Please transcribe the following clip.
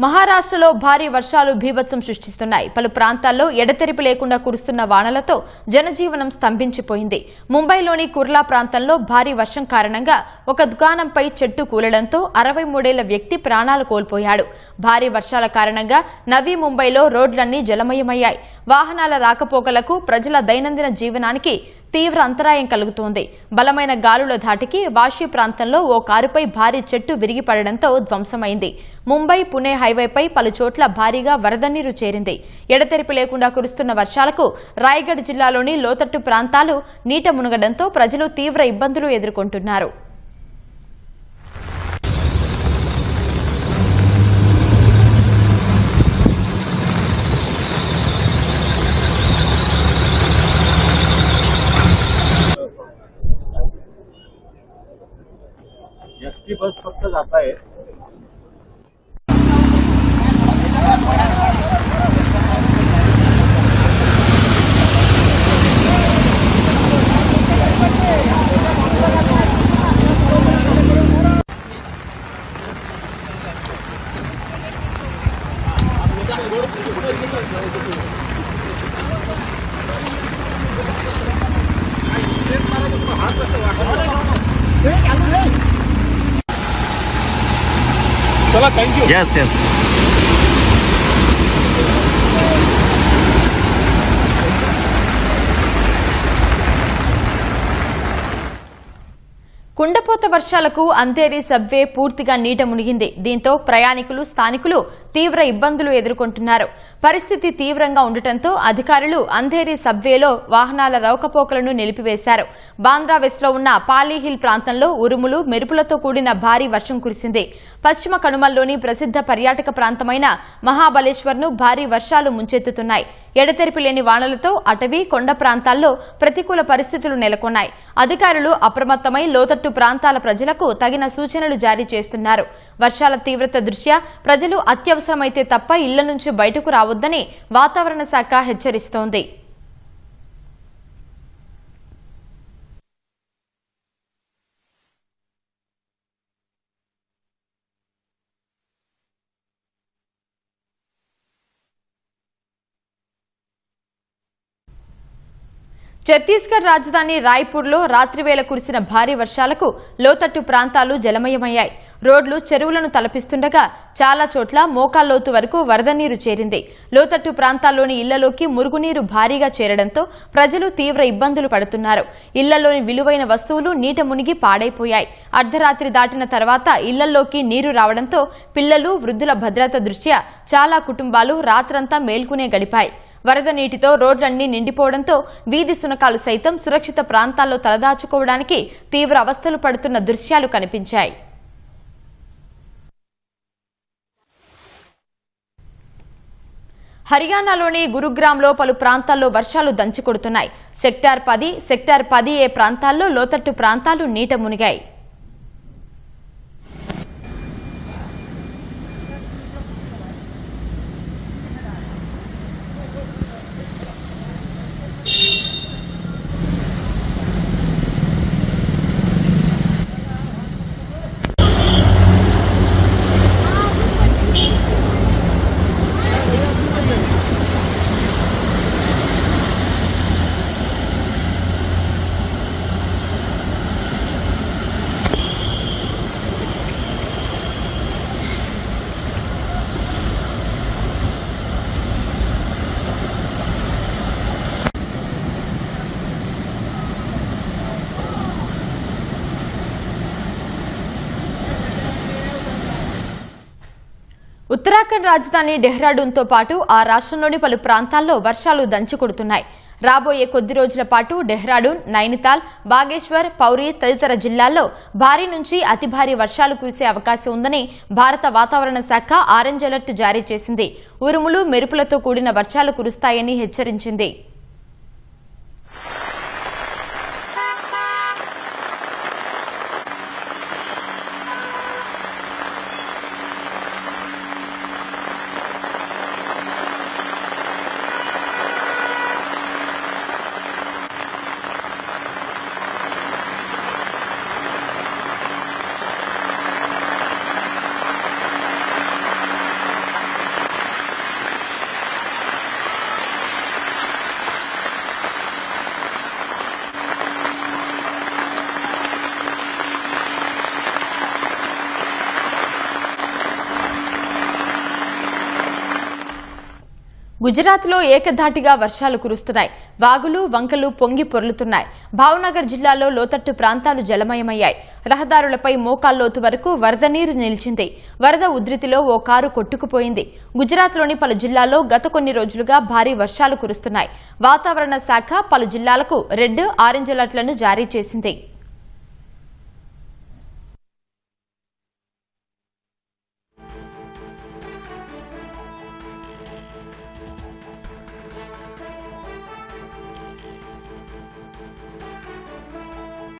మహారాష్ట్రలో భారీ వర్షాలు బీభత్సం సృష్టిస్తున్నాయి. పలు ప్రాంతాల్లో ఎడతెరిపి లేకుండా కురుస్తున్న వానలతో జనజీవనం స్తంభించిపోయింది. ముంబైలోని కుర్లా ప్రాంతంలో భారీ వర్షం కారణంగా ఒక దుకాణంపై చెట్టు కూలడంతో 63 ఏళ్ల వ్యక్తి ప్రాణాలు కోల్పోయాడు. భారీ వర్షాల కారణంగా నవీ ముంబైలో రోడ్లన్నీ జలమయమయ్యాయి. వాహనాల రాకపోకలకు, ప్రజల దైనందిన జీవనానికి తీవ్ర అంతరాయం కలుగుతోంది. బలమైన గాలుల ధాటికి వాషి ప్రాంతంలో ఓ కారుపై భారీ చెట్టు విరిగిపడడంతో ధ్వంసమైంది. ముంబై పుణే హైవేపై పలు చోట్ల భారీగా వరద నీరు చేరింది. ఎడతెరిపి లేకుండా కురుస్తున్న వర్షాలకు రాయగఢ్ జిల్లాలోని లోతట్టు ప్రాంతాలు నీట మునగడంతో ప్రజలు తీవ్ర ఇబ్బందులు ఎదుర్కొంటున్నారు. एसटी बस फक्त जात आहे. चला, थैंक यू. Yes. కుండపోత వర్షాలకు అంధేరి సబ్వే పూర్తిగా నీట మునిగింది. దీంతో ప్రయాణికులు, స్థానికులు తీవ్ర ఇబ్బందులు ఎదుర్కొంటున్నారు. పరిస్థితి తీవ్రంగా ఉండటంతో అధికారులు అంధేరి సబ్వేలో వాహనాల రాకపోకలను నిలిపివేశారు. బాంద్రా వెస్ట్లో ఉన్న పాలీహిల్ ప్రాంతంలో ఉరుములు, మెరుపులతో కూడిన భారీ వర్షం కురిసింది. పశ్చిమ కనుమల్లోని ప్రసిద్ధ పర్యాటక ప్రాంతమైన మహాబలేశ్వర్ను భారీ వర్షాలు ముంచెత్తుతున్నాయి. ఎడతెరిపి లేని వానలతో అటవీ, కొండ ప్రాంతాల్లో ప్రతికూల పరిస్థితులు నెలకొన్నాయి. అధికారులు అప్రమత్తమై లోతట్టు ప్రాంతాల ప్రజలకు తగిన సూచనలు జారీ చేస్తున్నారు. వర్షాల తీవ్రత దృష్ట్యా ప్రజలు అత్యవసరమైతే తప్ప ఇళ్ల నుంచి బయటకు రావద్దని వాతావరణ శాఖ హెచ్చరిస్తోంది. ఛత్తీస్గఢ్ రాజధాని రాయ్పూర్లో రాత్రివేళ కురిసిన భారీ వర్షాలకు లోతట్టు ప్రాంతాలు జలమయమయ్యాయి. రోడ్లు, చెరువులను తలపిస్తుండగా చాలా చోట్ల మోకాల్లోతు వరకు వరద నీరు చేరింది. లోతట్టు ప్రాంతాల్లోని ఇళ్లలోకి మురుగునీరు భారీగా చేరడంతో ప్రజలు తీవ్ర ఇబ్బందులు పడుతున్నారు. ఇళ్లలోని విలువైన వస్తువులు నీట మునిగి పాడైపోయాయి. అర్ధరాత్రి దాటిన తర్వాత ఇళ్లలోకి నీరు రావడంతో పిల్లలు, వృద్ధుల భద్రత దృష్ట్యా చాలా కుటుంబాలు రాత్రంతా మేల్కొనే గడిపాయి. వరద నీటితో రోడ్లన్నీ నిండిపోవడంతో వీధి సునకాలు సైతం సురక్షిత ప్రాంతాల్లో తలదాచుకోవడానికి తీవ్ర అవస్థలు పడుతున్న దృశ్యాలు కనిపించాయి. హర్యానాలోని గురుగ్రామ్లో పలు ప్రాంతాల్లో వర్షాలు దంచికొడుతున్నాయి. సెక్టార్ 10, సెక్టార్ 10A ప్రాంతాల్లో లోతట్టు ప్రాంతాలు నీట మునిగాయి. ఉత్తరాఖండ్ రాజధాని డెహ్రాడూన్తో పాటు ఆ రాష్ట్రంలోని పలు ప్రాంతాల్లో వర్షాలు దంచుకొడుతున్నాయి. రాబోయే కొద్ది రోజుల పాటు డెహ్రాడూన్, నైనితాల్, బాగేశ్వర్, పౌరి తదితర జిల్లాల్లో భారీ నుంచి అతి భారీ వర్షాలు కురిసే అవకాశం ఉందని భారత వాతావరణ శాఖ ఆరెంజ్ అలర్ట్ జారీ చేసింది. ఉరుములు, మెరుపులతో కూడిన వర్షాలు కురుస్తాయని హెచ్చరించింది. గుజరాత్లో ఏకధాటిగా వర్షాలు కురుస్తున్నాయి. వాగులు వంకలు పొంగి పొర్లుతున్నాయి. భావనగర్ జిల్లాలో లోతట్టు ప్రాంతాలు జలమయమయ్యాయి. రహదారులపై మోకాల్లోతు వరకు వరద నీరు నిలిచింది. వరద ఉధృతిలో ఓ కారు కొట్టుకుపోయింది. గుజరాత్లోని పలు జిల్లాల్లో గత కొన్ని రోజులుగా భారీ వర్షాలు కురుస్తున్నాయి. వాతావరణ శాఖ పలు జిల్లాలకు రెడ్, ఆరెంజ్ అలర్ట్లను జారీ చేసింది.